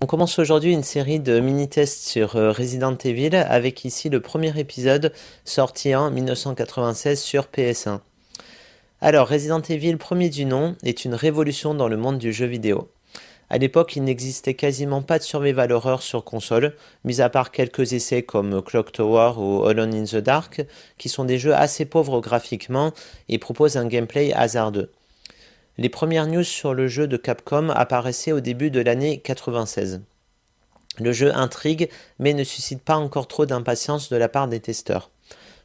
On commence aujourd'hui une série de mini-tests sur Resident Evil avec ici le premier épisode sorti en 1996 sur PS1. Alors Resident Evil, premier du nom, est une révolution dans le monde du jeu vidéo. À l'époque, il n'existait quasiment pas de survival horror sur console, mis à part quelques essais comme Clock Tower ou Alone in the Dark, qui sont des jeux assez pauvres graphiquement et proposent un gameplay hasardeux. Les premières news sur le jeu de Capcom apparaissaient au début de l'année 96. Le jeu intrigue, mais ne suscite pas encore trop d'impatience de la part des testeurs,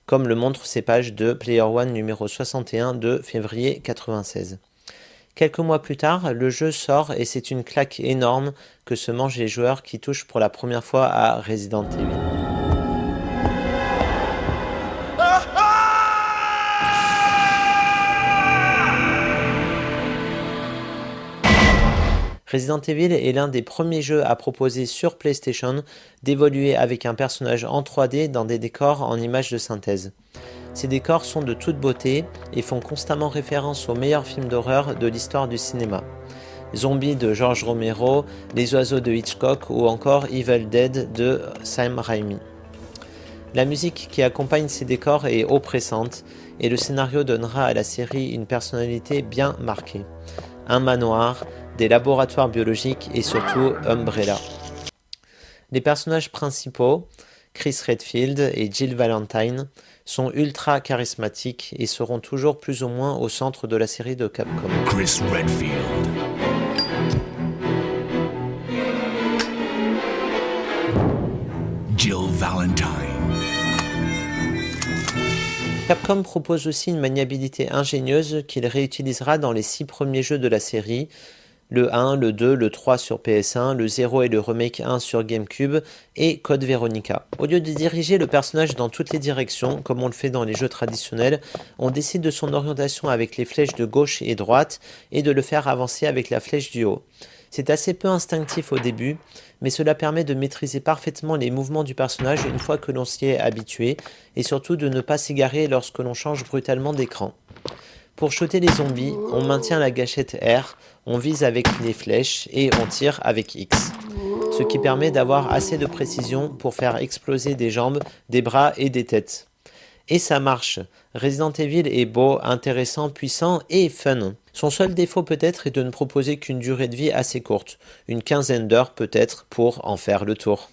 comme le montrent ces pages de Player One numéro 61 de février 96. Quelques mois plus tard, le jeu sort et c'est une claque énorme que se mangent les joueurs qui touchent pour la première fois à Resident Evil. Resident Evil est l'un des premiers jeux à proposer sur PlayStation d'évoluer avec un personnage en 3D dans des décors en images de synthèse. Ces décors sont de toute beauté et font constamment référence aux meilleurs films d'horreur de l'histoire du cinéma. Zombies de George Romero, Les Oiseaux de Hitchcock ou encore Evil Dead de Sam Raimi. La musique qui accompagne ces décors est oppressante et le scénario donnera à la série une personnalité bien marquée. Un manoir, des laboratoires biologiques et surtout Umbrella. Les personnages principaux, Chris Redfield et Jill Valentine, sont ultra charismatiques et seront toujours plus ou moins au centre de la série de Capcom. Chris Redfield. Jill Valentine. Capcom propose aussi une maniabilité ingénieuse qu'il réutilisera dans les 6 premiers jeux de la série, le 1, le 2, le 3 sur PS1, le 0 et le remake 1 sur GameCube et Code Veronica. Au lieu de diriger le personnage dans toutes les directions, comme on le fait dans les jeux traditionnels, on décide de son orientation avec les flèches de gauche et droite et de le faire avancer avec la flèche du haut. C'est assez peu instinctif au début, mais cela permet de maîtriser parfaitement les mouvements du personnage une fois que l'on s'y est habitué, et surtout de ne pas s'égarer lorsque l'on change brutalement d'écran. Pour shooter les zombies, on maintient la gâchette R, on vise avec les flèches et on tire avec X. Ce qui permet d'avoir assez de précision pour faire exploser des jambes, des bras et des têtes. Et ça marche. Resident Evil est beau, intéressant, puissant et fun. Son seul défaut peut-être est de ne proposer qu'une durée de vie assez courte, une quinzaine d'heures peut-être pour en faire le tour.